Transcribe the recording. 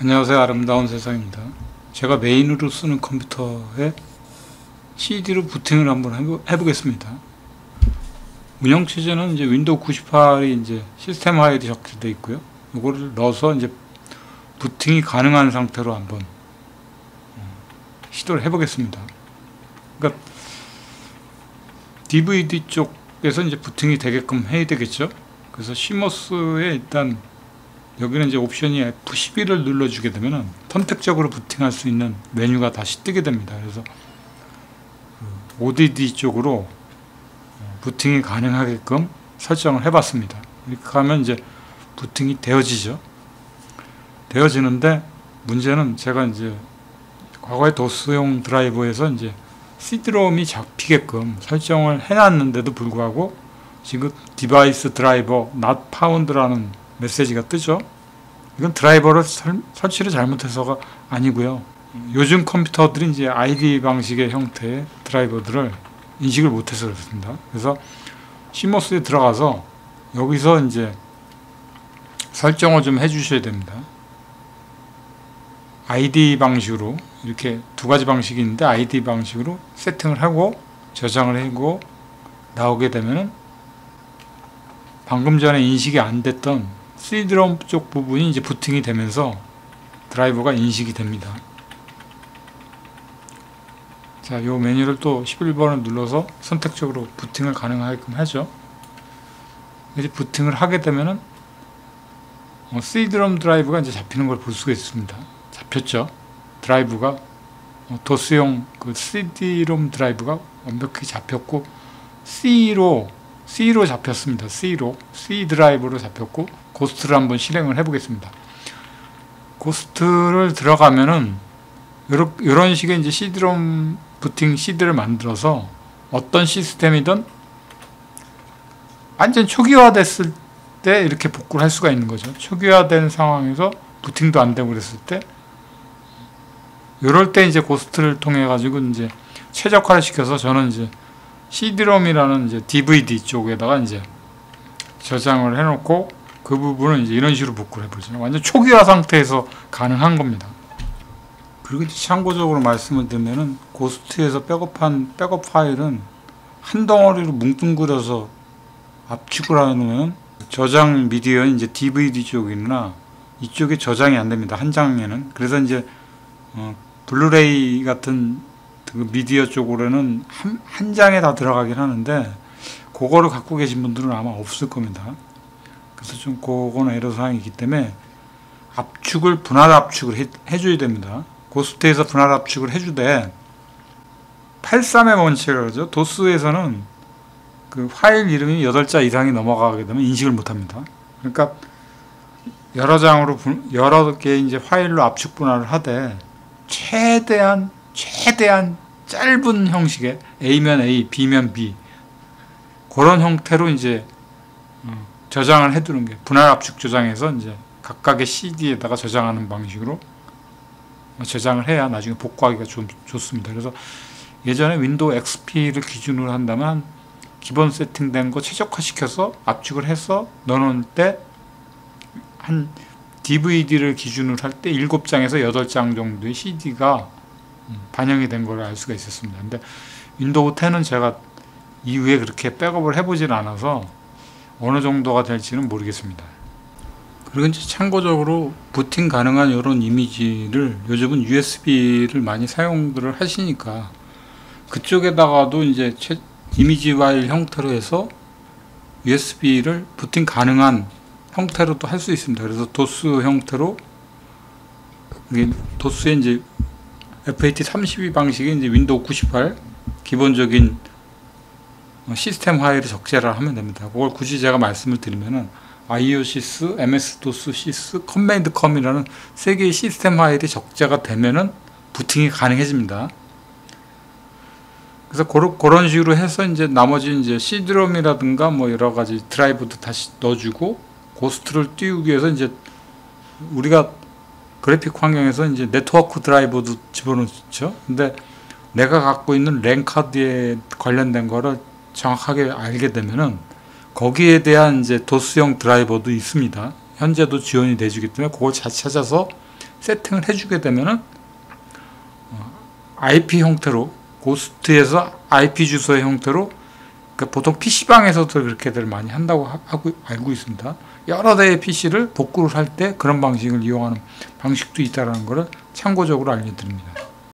안녕하세요. 아름다운 세상입니다. 제가 메인으로 쓰는 컴퓨터에 CD로 부팅을 한번 해보겠습니다. 운영체제는 이제 윈도우 98이 이제 시스템 파일이 적재되어 있고요. 이거를 넣어서 이제 부팅이 가능한 상태로 한번 시도를 해보겠습니다. 그러니까 DVD 쪽에서 이제 부팅이 되게끔 해야 되겠죠. 그래서 시머스에 일단 여기는 이제 옵션이 F11을 눌러주게 되면은 선택적으로 부팅할 수 있는 메뉴가 다시 뜨게 됩니다. 그래서 ODD 쪽으로 부팅이 가능하게끔 설정을 해봤습니다. 이렇게 하면 이제 부팅이 되어지죠. 되어지는데 문제는 제가 이제 과거의 도스용 드라이버에서 이제 CD롬이 잡히게끔 설정을 해놨는데도 불구하고 지금 디바이스 드라이버 not found라는 메시지가 뜨죠. 이건 드라이버를 설치를 잘못해서가 아니고요. 요즘 컴퓨터들이 이제 ID 방식의 형태의 드라이버들을 인식을 못해서 그렇습니다. 그래서 시머스에 들어가서 여기서 이제 설정을 좀 해주셔야 됩니다. ID 방식으로 이렇게 두 가지 방식이 있는데 ID 방식으로 세팅을 하고 저장을 하고 나오게 되면은 방금 전에 인식이 안 됐던 CD롬 쪽 부분이 이제 부팅이 되면서 드라이버가 인식이 됩니다. 자, 요 메뉴를 또 11번을 눌러서 선택적으로 부팅을 가능하게끔 하죠. 이제 부팅을 하게 되면은 CD롬 드라이브가 이제 잡히는 걸 볼 수가 있습니다. 잡혔죠. 드라이브가 도스용 그 CD롬 드라이브가 완벽히 잡혔고 C로 잡혔습니다. C 드라이브로 잡혔고 고스트를 한번 실행을 해보겠습니다. 고스트를 들어가면은 이런 식의 이제 CD롬 부팅 CD를 만들어서 어떤 시스템이든 완전 초기화됐을 때 이렇게 복구를 할 수가 있는 거죠. 초기화된 상황에서 부팅도 안 되고 그랬을 때 이럴 때 이제 고스트를 통해 가지고 이제 최적화를 시켜서 저는 이제 CD롬이라는 이제 DVD 쪽에다가 이제 저장을 해놓고 그 부분은 이제 이런 식으로 복구를 해보죠. 완전 초기화 상태에서 가능한 겁니다. 그리고 참고적으로 말씀을 드리면은 고스트에서 백업한 백업 파일은 한 덩어리로 뭉뚱그려서 압축을 하면 저장 미디어 이제 DVD 쪽이나 이쪽에 저장이 안 됩니다. 한 장에는. 그래서 이제 블루레이 같은 그 미디어 쪽으로는 한 장에 다 들어가긴 하는데 그거를 갖고 계신 분들은 아마 없을 겁니다. 그래서 좀 그거는 애로사항이기 때문에 분할 압축을 해줘야 됩니다. 고스트에서 분할 압축을 해주되 83의 원칙이라고 그러죠. 도스에서는 그 파일 이름이 8자 이상이 넘어가게 되면 인식을 못합니다. 그러니까 여러 개의 이제 파일로 압축 분할을 하되 최대한 짧은 형식의 A면 A, B면 B 그런 형태로 이제 저장을 해두는 게 분할 압축 저장해서 이제 각각의 CD에다가 저장하는 방식으로 저장을 해야 나중에 복구하기가 좀 좋습니다. 그래서 예전에 윈도우 XP를 기준으로 한다면 기본 세팅된 거 최적화시켜서 압축을 해서 넣어놓을 때 한 DVD를 기준으로 할 때 7장에서 8장 정도의 CD가 반영이 된 걸 알 수가 있었습니다. 근데 윈도우 10은 제가 이후에 그렇게 백업을 해보질 않아서 어느 정도가 될지는 모르겠습니다. 그리고 이제 참고적으로 부팅 가능한 이런 이미지를 요즘은 USB를 많이 사용들을 하시니까 그쪽에다가도 이제 이미지 파일 형태로 해서 USB를 부팅 가능한 형태로도 할 수 있습니다. 그래서 도스 형태로 도스의 이제 FAT32 방식의 이제 윈도우 98 기본적인 시스템 파일을 적재를 하면 됩니다. 그걸 굳이 제가 말씀을 드리면은 IOSys, MS-DOS, sys, command-com이라는 세 개의 시스템 파일이 적재가 되면은 부팅이 가능해집니다. 그래서 그런 식으로 해서 이제 나머지 이제 CD롬이라든가 뭐 여러 가지 드라이브도 다시 넣어주고 고스트를 띄우기 위해서 이제 우리가 그래픽 환경에서 이제 네트워크 드라이버도 집어넣죠. 근데 내가 갖고 있는 랜 카드에 관련된 거를 정확하게 알게 되면은 거기에 대한 이제 도스형 드라이버도 있습니다. 현재도 지원이 돼주기 때문에 그걸 잘 찾아서 세팅을 해주게 되면은 IP 형태로 고스트에서 IP 주소의 형태로 보통 PC방에서도 그렇게들 많이 한다고 하고 알고 있습니다. 여러 대의 PC를 복구를 할 때 그런 방식을 이용하는 방식도 있다는 것을 참고적으로 알려드립니다.